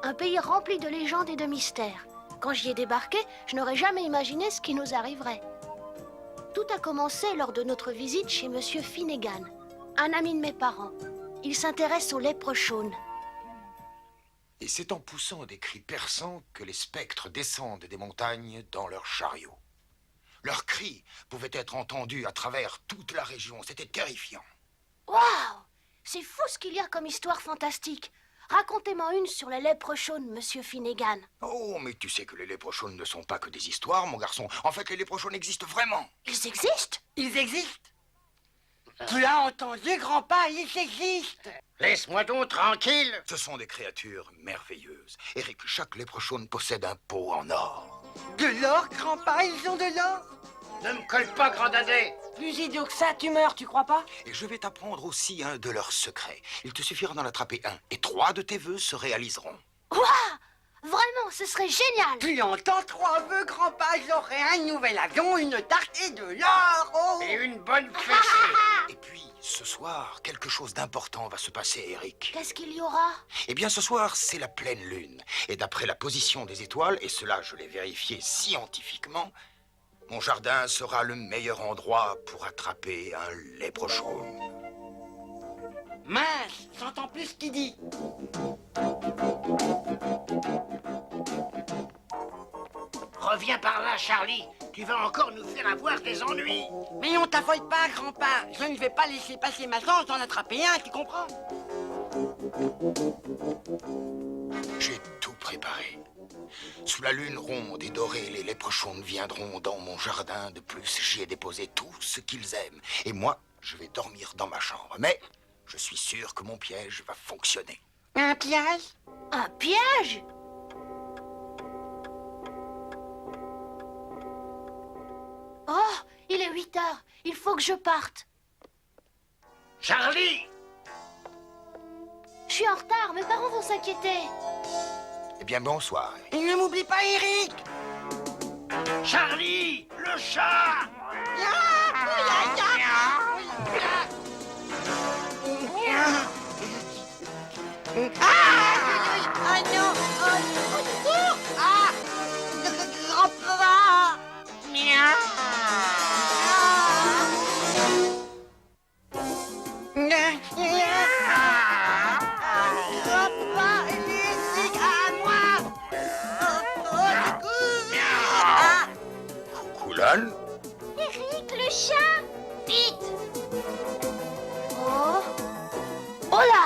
Un pays rempli de légendes et de mystères. Quand j'y ai débarqué, je n'aurais jamais imaginé ce qui nous arriverait. Tout a commencé lors de notre visite chez Monsieur Finnegan, un ami de mes parents. Il s'intéresse aux léprechaunes. Et c'est en poussant des cris perçants que les spectres descendent des montagnes dans leurs chariots. Leurs cris pouvaient être entendus à travers toute la région. C'était terrifiant. Waouh! C'est fou ce qu'il y a comme histoire fantastique. Racontez-moi une sur les léprechaunes, Monsieur Finnegan. Oh, mais tu sais que les léprechaunes ne sont pas que des histoires, mon garçon. En fait, les léprechaunes existent vraiment. Ils existent? Ils existent. Tu l'as entendu, grand-père, ils existent. Laisse-moi donc tranquille. Ce sont des créatures merveilleuses. Eric, chaque léprechaune possède un pot en or. De l'or, grand-père, ils ont de l'or. Ne me colle pas, grand dadais. Plus idiot que ça, tu meurs, tu crois pas? Et je vais t'apprendre aussi un de leurs secrets. Il te suffira d'en attraper un, et 3 de tes vœux se réaliseront. Waouh! Vraiment, ce serait génial! Tu entends 3 vœux, grand-père, j'aurai un nouvel avion, une tarte et de l'or. Oh. Et une bonne fessée. Et puis, ce soir, quelque chose d'important va se passer, Eric. Qu'est-ce qu'il y aura? Eh bien, ce soir, c'est la pleine lune. Et d'après la position des étoiles, et cela je l'ai vérifié scientifiquement, mon jardin sera le meilleur endroit pour attraper un léprechaune. Mince, j'entends plus ce qu'il dit. Reviens par là, Charlie. Tu vas encore nous faire avoir des ennuis. Mais on t'affole pas, grand-père. Je ne vais pas laisser passer ma chance d'en attraper un, tu comprends? J'ai tout préparé. Sous la lune ronde et dorée, les léprechaunes viendront dans mon jardin. De plus, j'y ai déposé tout ce qu'ils aiment. Et moi, je vais dormir dans ma chambre. Mais je suis sûr que mon piège va fonctionner. Un piège? Un piège? Oh, il est 8 heures. Il faut que je parte. Charlie! Je suis en retard. Mes parents vont s'inquiéter. Eh bien, bonsoir. Et ne m'oublie pas, Eric. Charlie! Le chat! Ah non! Ah! Grand-papa! Grand-papa, Eric, à moi! Coulan? Eric, le chat! Vite! Oh! Oh là!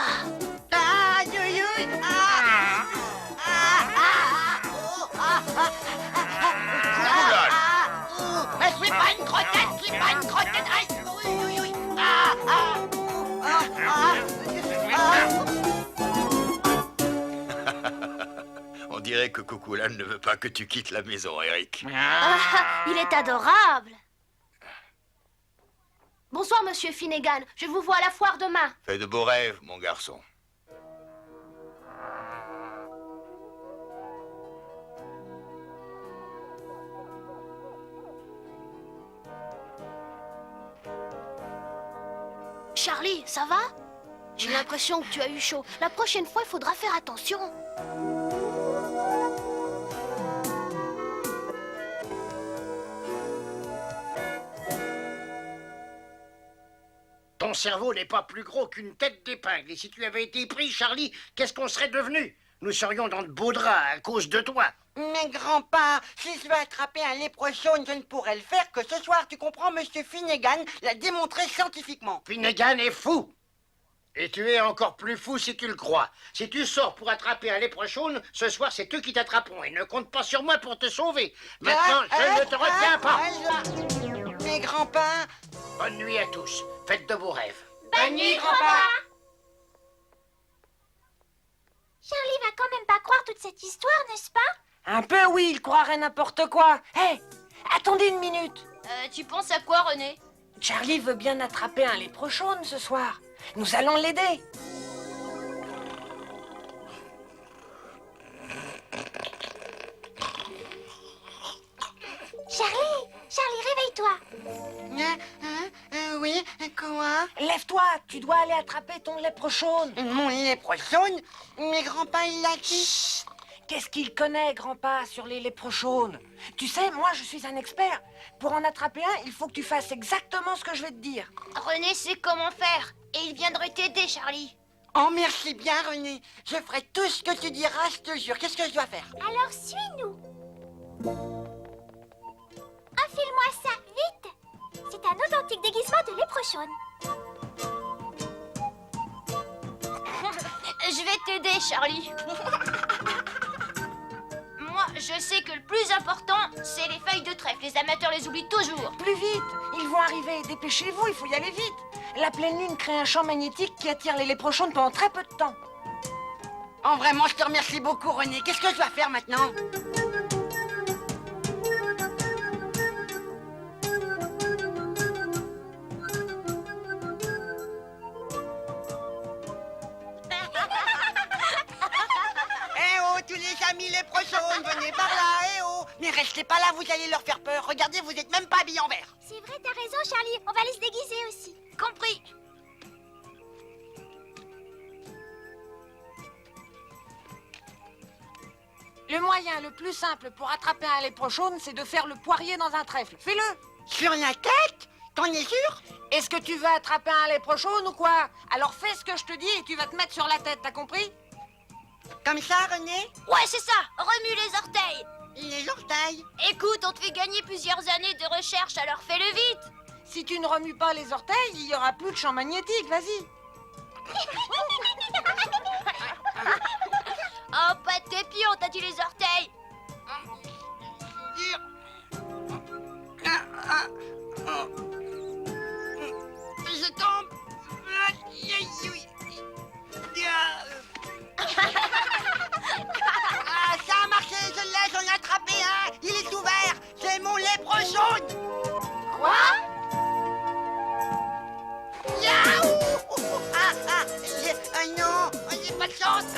Mais je suis pas une crottette, je suis pas une crottette. Aïe, oui, oui, oui. On dirait que Coucoulan ne veut pas que tu quittes la maison, Eric. Ah, il est adorable! Bonsoir, Monsieur Finnegan. Je vous vois à la foire demain. Fais de beaux rêves, mon garçon. Charlie, ça va? J'ai l'impression que tu as eu chaud. La prochaine fois, il faudra faire attention. Ton cerveau n'est pas plus gros qu'une tête d'épingle. Et si tu avais été pris, Charlie, qu'est-ce qu'on serait devenu? Nous serions dans de beaux draps à cause de toi. Mais grand-père, si je veux attraper un léprechaune, je ne pourrais le faire que ce soir, tu comprends? Monsieur Finnegan l'a démontré scientifiquement. Finnegan est fou. Et tu es encore plus fou si tu le crois. Si tu sors pour attraper un léprechaune, ce soir, c'est eux qui t'attraperont. Et ne compte pas sur moi pour te sauver. Maintenant, je ne te retiens pas. Mais grand-père... Bonne nuit à tous. Faites de beaux rêves. Bonne nuit, grand-père! Charlie va quand même pas croire toute cette histoire, n'est-ce pas? Un peu, oui, il croirait n'importe quoi. Hé, attendez une minute. Tu penses à quoi, René? Charlie veut bien attraper un léprechaune ce soir. Nous allons l'aider. Charlie, réveille-toi. Oui, quoi? Lève-toi, tu dois aller attraper ton léprechaune. Mon léprechaune? Mais grand-père, il l'a dit. Chut, Qu'est-ce qu'il connaît, grand-pa, sur les léprochaunes? Tu sais, moi, je suis un expert. Pour en attraper un, il faut que tu fasses exactement ce que je vais te dire. René sait comment faire. Et il viendrait t'aider, Charlie. Oh, merci bien, René. Je ferai tout ce que tu diras, je te jure. Qu'est-ce que je dois faire? Alors suis-nous. Enfile-moi ça, vite. C'est un authentique déguisement de léprechaune. Je vais t'aider, Charlie. Moi, je sais que le plus important, c'est les feuilles de trèfle. Les amateurs les oublient toujours. Plus vite, ils vont arriver. Dépêchez-vous, il faut y aller vite. La pleine lune crée un champ magnétique qui attire les léprochaunes pendant très peu de temps. Oh, vraiment, je te remercie beaucoup, René. Qu'est-ce que je dois faire maintenant? Eh oh, tous les amis léprechaunes, venez par là, eh oh! Mais restez pas là, vous allez leur faire peur. Regardez, vous êtes même pas habillés en vert. C'est vrai, t'as raison, Charlie. On va aller se déguiser aussi. Compris. Le moyen le plus simple pour attraper un léprochaune, c'est de faire le poirier dans un trèfle. Fais-le! Sur la tête? T'en es sûr? Est-ce que tu veux attraper un léprochaune ou quoi? Alors fais ce que je te dis et tu vas te mettre sur la tête, t'as compris? Comme ça, René? Ouais, c'est ça. Remue les orteils. Les orteils. Écoute, on te fait gagner plusieurs années de recherche, alors fais-le vite. Si tu ne remues pas les orteils, il y aura plus de champ magnétique, vas-y. Oh, pas de pions, t'as dit les orteils. Je tombe. Ah, ça a marché, je l'ai, j'en ai attrapé un. Il est ouvert. C'est mon léprechaune. Quoi? Yaou! Non, j'ai pas de chance.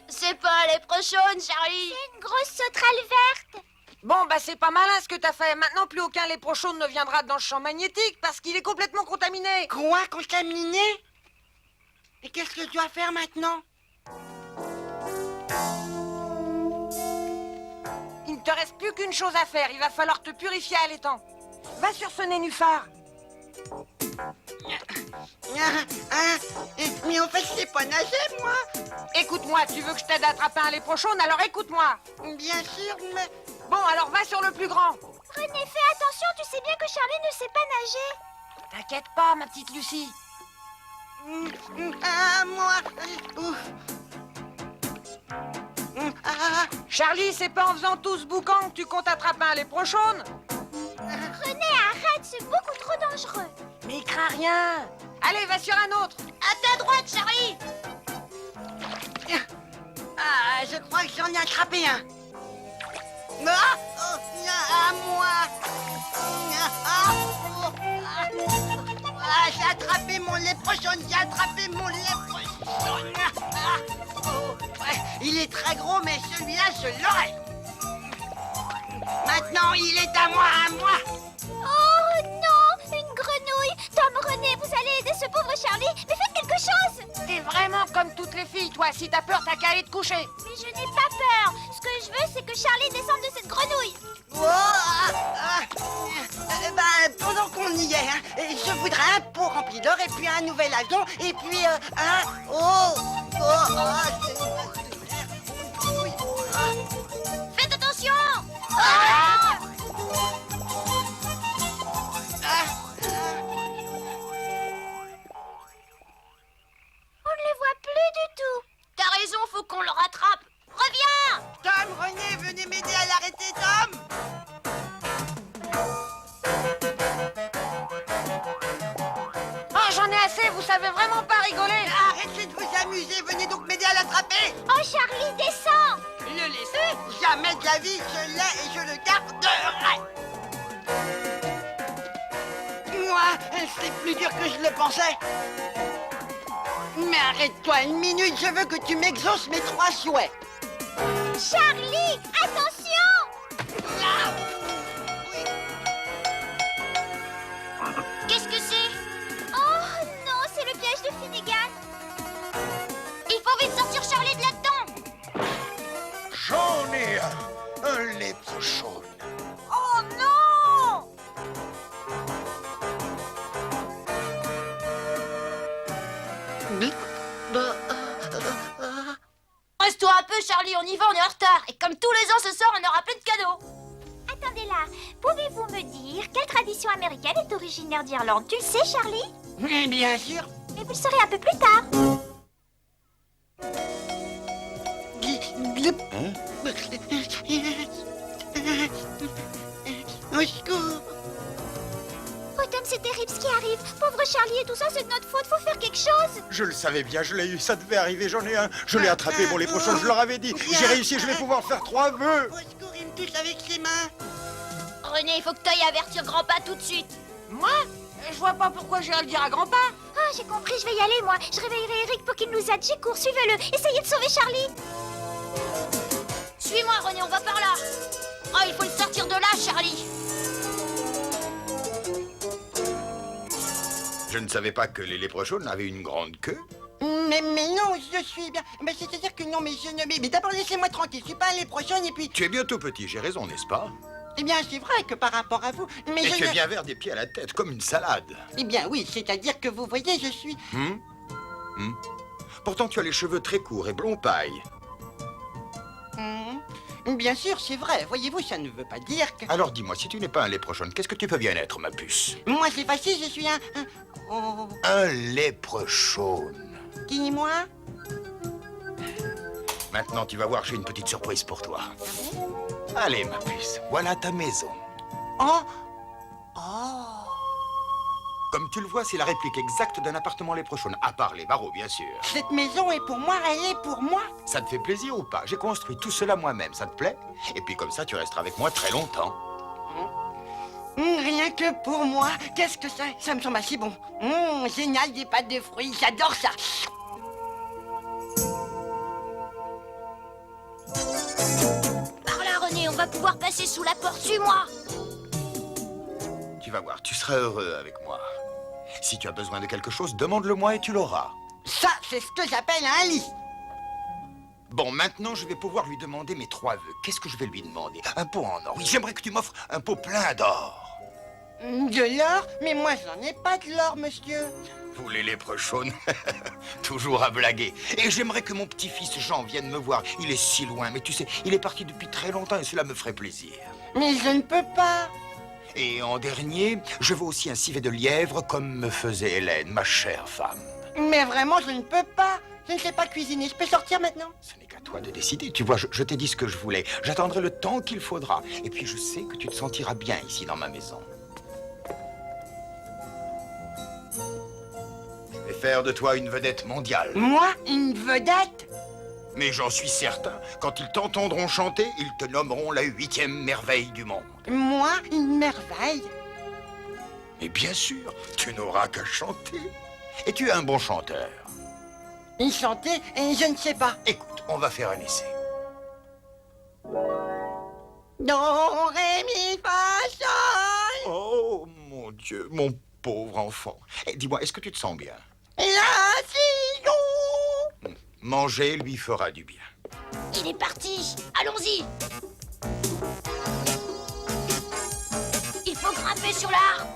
C'est pas un léprechaune, Charlie. C'est une grosse sauterelle verte. Bon, bah c'est pas malin ce que t'as fait. Maintenant, plus aucun léprochaune ne viendra dans le champ magnétique parce qu'il est complètement contaminé. Quoi, contaminé? Et qu'est-ce que je dois faire maintenant? Il ne te reste plus qu'une chose à faire. Il va falloir te purifier à l'étang. Va sur ce nénuphar. Mais en fait, je sais pas nager, moi. Écoute-moi, tu veux que je t'aide à attraper un léprochaune, alors écoute-moi. Bien sûr, mais... Bon, alors va sur le plus grand. René, fais attention, tu sais bien que Charlie ne sait pas nager. T'inquiète pas, ma petite Lucie. Moi... Ouf. Charlie, c'est pas en faisant tout ce boucan que tu comptes attraper un léprochaune. René, arrête, c'est beaucoup trop dangereux. Mais il craint rien. Allez, va sur un autre. À ta droite, Charlie. Je crois que j'en ai attrapé un. À moi. J'ai attrapé mon léprechaune, j'ai attrapé mon léprechaune. Il est très gros, mais celui-là, je l'aurai. Maintenant, il est à moi, à moi. Oh non, une grenouille. Tom, René, vous allez aider ce pauvre Charlie. Mais faites quelque chose. T'es vraiment comme toutes les filles, toi. Si t'as peur, t'as qu'à aller te coucher. Mais je n'ai pas peur. Ce que je veux, c'est que Charlie descende de cette grenouille. Pendant qu'on y est, je voudrais un pot rempli d'or et puis un nouvel avion et puis Faites attention. On ne le voit plus du tout. T'as raison, faut qu'on le rattrape. Reviens. Tom, René, venez m'aider à l'arrêter, Tom. Oh, j'en ai assez, vous savez vraiment pas rigoler. Arrêtez de vous amuser, venez donc m'aider à l'attraper. Oh, Charlie, descends. Le laisser? Jamais de la vie, je l'ai et je le garderai. Moi, c'est plus dur que je le pensais. Mais arrête-toi une minute, je veux que tu m'exauces mes 3 souhaits. Charlie, attention. Qu'est-ce que c'est? Oh non, c'est le piège de Finnegan. Il faut vite sortir un léprechaune. Oh non! Reste-toi un peu, Charlie, on y va, on est en retard. Et comme tous les ans ce soir, on aura plein de cadeaux. Attendez là, pouvez-vous me dire quelle tradition américaine est originaire d'Irlande? Tu le sais, Charlie? Oui, bien sûr. Mais vous le saurez un peu plus tard. Au secours. Oh Tom, c'est terrible ce qui arrive. Pauvre Charlie et tout ça, c'est de notre faute. Faut faire quelque chose. Je le savais bien, je l'ai eu, ça devait arriver, j'en ai un. Je l'ai attrapé, mon léprechaune, je leur avais dit. J'ai réussi, je vais pouvoir faire 3 vœux. Au secours, il me touche avec ses mains. René, il faut que tu ailles avertir grand-pa tout de suite. Moi? Je vois pas pourquoi j'irai le dire à grand-pa. Ah, j'ai compris, je vais y aller, moi. Je réveillerai Eric pour qu'il nous aide. J'y cours, suivez-le. Essayez de sauver Charlie. Suis-moi, René, on va par là. Oh, il faut le sortir de là, Charlie. Je ne savais pas que les léprechaunes avaient une grande queue. Mais non, je suis bien. Mais c'est-à-dire que non, mais je ne... Mais d'abord, laissez-moi tranquille. Je suis pas un léprechaune et puis... Tu es bien tout petit, j'ai raison, n'est-ce pas? Eh bien, c'est vrai que par rapport à vous... Mais Et je tu es ne- bien vert des pieds à la tête, comme une salade. Eh bien, oui, c'est-à-dire que vous voyez, je suis... Pourtant, tu as les cheveux très courts et blond paille. Bien sûr, c'est vrai. Voyez-vous, ça ne veut pas dire que... Alors dis-moi, si tu n'es pas un léprechaune, qu'est-ce que tu peux bien être, ma puce? Moi, c'est facile, je suis un... Oh... Un léprechaune. Dis-moi. Maintenant, tu vas voir, j'ai une petite surprise pour toi. Allez, ma puce, voilà ta maison. Oh. Comme tu le vois, c'est la réplique exacte d'un appartement léprechaune, à part les barreaux, bien sûr. Cette maison est pour moi, elle est pour moi. Ça te fait plaisir ou pas? J'ai construit tout cela moi-même, ça te plaît? Et puis comme ça, tu resteras avec moi très longtemps. Rien que pour moi. Qu'est-ce que ça me semble assez bon. Génial, des pâtes de fruits, j'adore ça. Par là, René, on va pouvoir passer sous la porte. Suis-moi. Tu vas voir, tu seras heureux avec moi. Si tu as besoin de quelque chose, demande-le-moi et tu l'auras. Ça, c'est ce que j'appelle un lit. Bon, maintenant, je vais pouvoir lui demander mes 3 vœux. Qu'est-ce que je vais lui demander? Un pot en or. Oui, j'aimerais que tu m'offres un pot plein d'or. De l'or? Mais moi, j'en ai pas de l'or, monsieur. Vous, les léprechaunes, toujours à blaguer. Et j'aimerais que mon petit-fils Jean vienne me voir. Il est si loin, mais tu sais, il est parti depuis très longtemps et cela me ferait plaisir. Mais je ne peux pas. Et en dernier, je veux aussi un civet de lièvre comme me faisait Hélène, ma chère femme. Mais vraiment, je ne peux pas. Je ne sais pas cuisiner. Je peux sortir maintenant? Ce n'est qu'à toi de décider. Tu vois, je t'ai dit ce que je voulais. J'attendrai le temps qu'il faudra. Et puis je sais que tu te sentiras bien ici dans ma maison. Je vais faire de toi une vedette mondiale. Moi, une vedette? Mais j'en suis certain, quand ils t'entendront chanter, ils te nommeront la 8e merveille du monde. Moi, une merveille? Mais bien sûr, tu n'auras qu'à chanter. Et tu es un bon chanteur. Une chanter? Et je ne sais pas. Écoute, on va faire un essai. Do, ré, mi, fa, sol. Oh, mon Dieu, mon pauvre enfant. Et dis-moi, est-ce que tu te sens bien? La, si, do. Manger lui fera du bien. Il est parti. Allons-y. Il faut grimper sur l'arbre.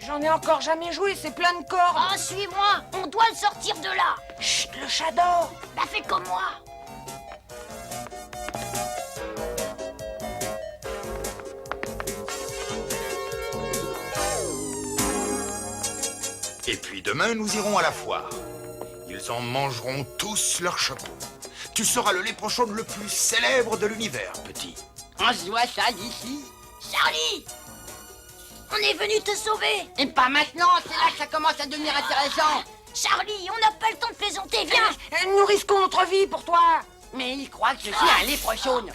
J'en ai encore jamais joué, c'est plein de cordes. Oh, suis-moi. On doit le sortir de là. Chut, le shadow. Bah, fais comme moi. Et puis demain, nous irons à la foire. Ils en mangeront tous leurs chapeaux. Tu seras le léprechaune le plus célèbre de l'univers, petit. On se voit ça d'ici. Charlie, on est venu te sauver. Et pas maintenant, c'est là que ça commence à devenir intéressant. Charlie, on n'a pas le temps de plaisanter. Viens. Nous risquons notre vie pour toi. Mais il croit que je suis un léprechaune.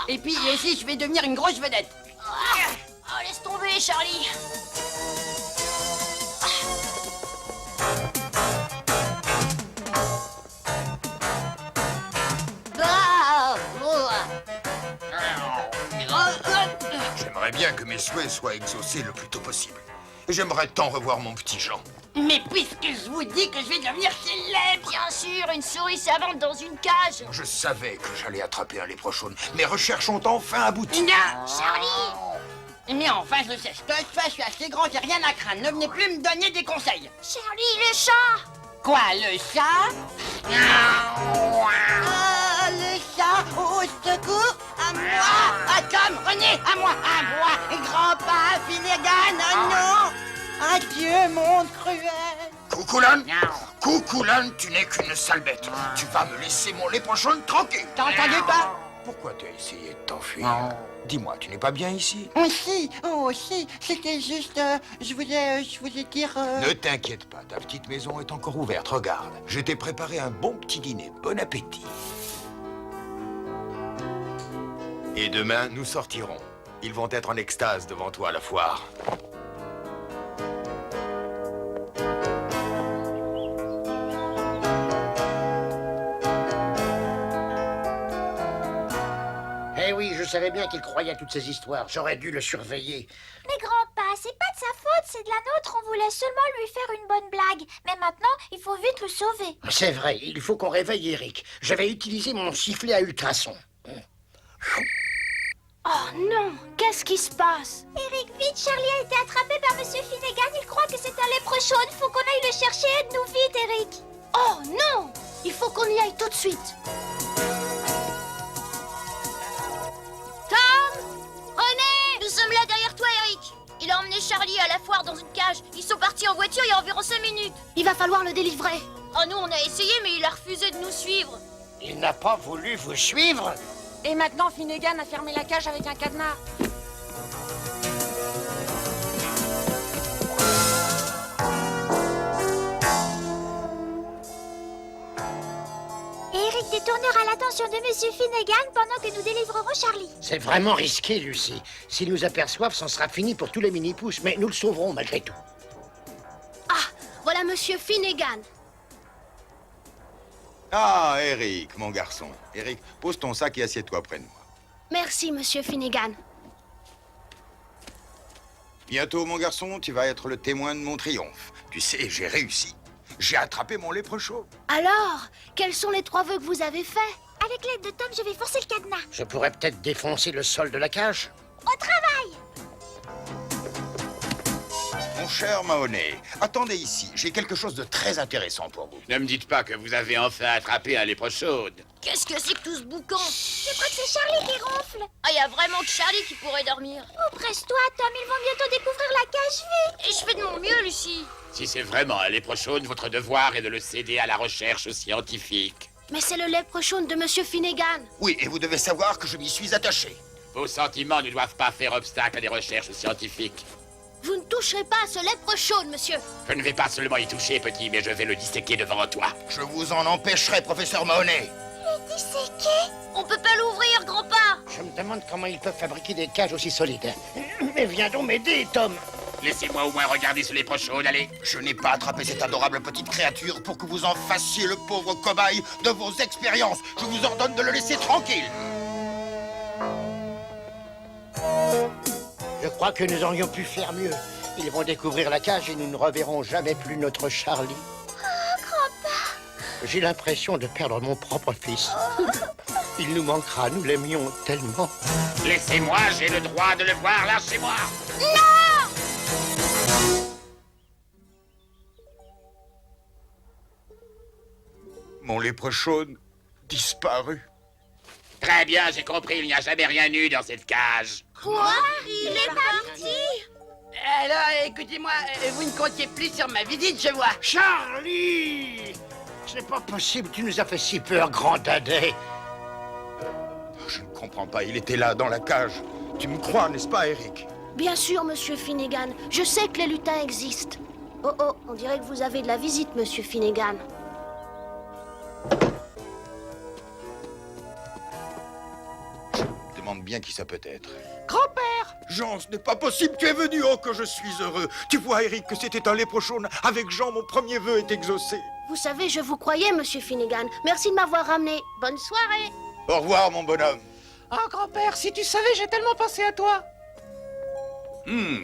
Et puis ici, je vais devenir une grosse vedette. Oh, laisse tomber, Charlie. J'aimerais bien que mes souhaits soient exaucés le plus tôt possible. Et j'aimerais tant revoir mon petit Jean. Mais puisque je vous dis que je vais devenir célèbre. Bien sûr, une souris savante dans une cage. Je savais que j'allais attraper un léprechaune. Mes recherches ont enfin abouti. Non, Charlie! mais enfin, je sais ce que je fais, je suis assez grand, j'ai rien à craindre. Ne venez plus me donner des conseils. Charlie, le chat! Quoi, le chat? Ah, le chat, au secours, à moi! Ah, Tom, René, à moi! Grand-père Finnegan, oh non! Adieu, monde cruel! Coucoulan, Coucoulan, tu n'es qu'une sale bête. Tu vas me laisser mon léprechaune tranquille. T'as entendu pas? Pourquoi t'as essayé de t'enfuir? Dis-moi, tu n'es pas bien ici? Oh si, c'était juste, je voulais dire... Ne t'inquiète pas, ta petite maison est encore ouverte. Regarde, je t'ai préparé un bon petit dîner. Bon appétit. Et demain, nous sortirons. Ils vont être en extase devant toi à la foire. Eh oui, je savais bien qu'il croyait à toutes ces histoires. J'aurais dû le surveiller. Mais grand-père, c'est pas de sa faute, c'est de la nôtre. On voulait seulement lui faire une bonne blague. Mais maintenant, il faut vite le sauver. C'est vrai, il faut qu'on réveille Eric. Je vais utiliser mon sifflet à ultrasons. Oh non, qu'est-ce qui se passe? Eric, vite, Charlie a été attrapé par Monsieur Finnegan. Il croit que c'est un léprechaune. Faut qu'on aille le chercher. Aide-nous vite, Eric. Oh non! Il faut qu'on y aille tout de suite. Tom! René! Nous sommes là derrière toi, Eric. Il a emmené Charlie à la foire dans une cage. Ils sont partis en voiture il y a environ 5 minutes. Il va falloir le délivrer. Oh, nous, on a essayé, mais il a refusé de nous suivre. Il n'a pas voulu vous suivre? Et maintenant, Finnegan a fermé la cage avec un cadenas. Eric détournera l'attention de Monsieur Finnegan pendant que nous délivrerons Charlie. C'est vraiment risqué, Lucie. S'ils nous aperçoivent, c'en sera fini pour tous les mini-pousses, mais nous le sauverons malgré tout. Ah, voilà Monsieur Finnegan. Ah, Eric, mon garçon. Eric, pose ton sac et assieds-toi près de moi. Merci, Monsieur Finnegan. Bientôt, mon garçon, tu vas être le témoin de mon triomphe. Tu sais, j'ai réussi. J'ai attrapé mon léprechaune. Alors, quels sont les 3 vœux que vous avez faits? Avec l'aide de Tom, je vais forcer le cadenas. Je pourrais peut-être défoncer le sol de la cage. Au travail! Mon cher Mahoney, attendez ici. J'ai quelque chose de très intéressant pour vous. Ne me dites pas que vous avez enfin attrapé un léprechaune. Qu'est-ce que c'est que tout ce boucan? Je crois que c'est Charlie qui ronfle. Ah, il y a vraiment que Charlie qui pourrait dormir. Oh, presse-toi, Tom, ils vont bientôt découvrir la cage vite. Et je fais de mon mieux, Lucie. Si c'est vraiment un léprechaune, votre devoir est de le céder à la recherche scientifique. Mais c'est le léprechaune de Monsieur Finnegan. Oui, et vous devez savoir que je m'y suis attaché. Vos sentiments ne doivent pas faire obstacle à des recherches scientifiques. Vous ne toucherez pas à ce léprechaune, monsieur. Je ne vais pas seulement y toucher, petit, mais je vais le disséquer devant toi. Je vous en empêcherai, professeur Mahoney. Il est disséqué. On peut pas l'ouvrir, grand-père. Je me demande comment ils peuvent fabriquer des cages aussi solides. Mais viens donc m'aider, Tom. Laissez-moi au moins regarder ce léprechaune, allez. Je n'ai pas attrapé cette adorable petite créature pour que vous en fassiez le pauvre cobaye de vos expériences. Je vous ordonne de le laisser tranquille. Je crois que nous aurions pu faire mieux. Ils vont découvrir la cage et nous ne reverrons jamais plus notre Charlie. Oh, grand-père. J'ai l'impression de perdre mon propre fils. Il nous manquera, nous l'aimions tellement. Laissez-moi, j'ai le droit de le voir, lâchez-moi. Mon léprechaune disparu. Très bien, j'ai compris, il n'y a jamais rien eu dans cette cage. Quoi? Il est parti. Alors, écoutez-moi, vous ne comptiez plus sur ma visite, je vois. Charlie! C'est pas possible, tu nous as fait si peur, grand dadais. Je ne comprends pas, il était là, dans la cage. Tu me crois, n'est-ce pas, Eric? Bien sûr, Monsieur Finnegan. Je sais que les lutins existent. Oh oh, on dirait que vous avez de la visite, Monsieur Finnegan. Je me demande bien qui ça peut être. Grand-père! Jean, ce n'est pas possible, tu es venu, oh que je suis heureux. Tu vois, Eric, que c'était un léprechaune. Avec Jean, mon premier vœu est exaucé. Vous savez, je vous croyais, Monsieur Finnegan. Merci de m'avoir ramené. Bonne soirée. Au revoir, mon bonhomme. Oh, grand-père, si tu savais, j'ai tellement pensé à toi.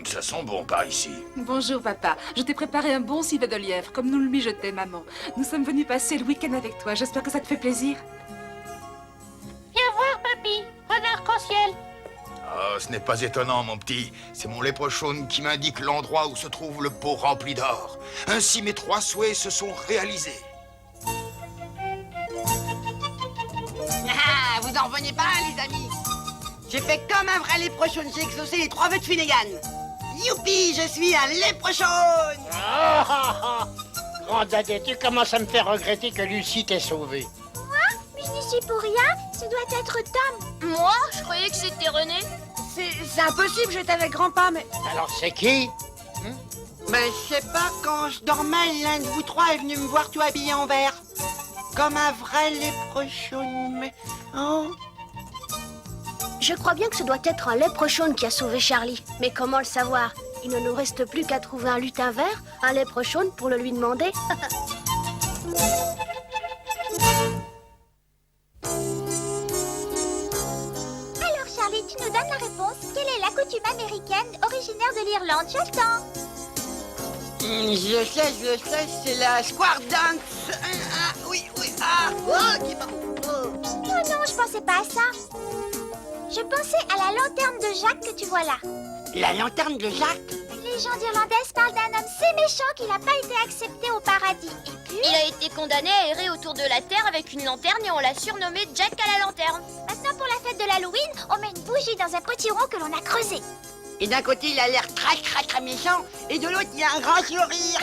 Ça sent bon par ici. Bonjour papa, je t'ai préparé un bon civet de lièvre, comme nous le mijotait maman. Nous sommes venus passer le week-end avec toi, j'espère que ça te fait plaisir. Viens voir, papy. Un arc-en-ciel. Oh, ce n'est pas étonnant, mon petit. C'est mon léprechaune qui m'indique l'endroit où se trouve le pot rempli d'or. Ainsi, mes 3 souhaits se sont réalisés. Ah, vous en revenez pas, les amis. J'ai fait comme un vrai léprechaun, j'ai exaucé les 3 vœux de Finnegan. Youpi, je suis un léprechaun. Grand dadais, tu commences à me faire regretter que Lucie t'ait sauvé. Mais je n'y suis pour rien. Ce doit être Tom. Moi, je croyais que c'était René. C'est impossible, j'étais avec grand-papa, mais... Alors c'est qui? Ben, je sais pas, quand je dormais, l'un de vous 3 est venu me voir tout habillé en vert. Comme un vrai léprechaun, mais... Oh. Je crois bien que ce doit être un léprechaun qui a sauvé Charlie. Mais comment le savoir? Il ne nous reste plus qu'à trouver un lutin vert, un léprechaun pour le lui demander. Alors Charlie, tu nous donnes la réponse. Quelle est la coutume américaine originaire de l'Irlande? Je t'attends. Je sais, c'est la square dance. Oui, oh, qui Non, je pensais pas à ça. Je pensais à la lanterne de Jacques que tu vois là. La lanterne de Jacques. Les légendes irlandaises parlent d'un homme si méchant qu'il n'a pas été accepté au paradis. Et puis... Il a été condamné à errer autour de la terre avec une lanterne et on l'a surnommé Jack à la lanterne. Maintenant, pour la fête de l'Halloween, on met une bougie dans un potiron que l'on a creusé. Et d'un côté, il a l'air très méchant, et de l'autre, il a un grand sourire.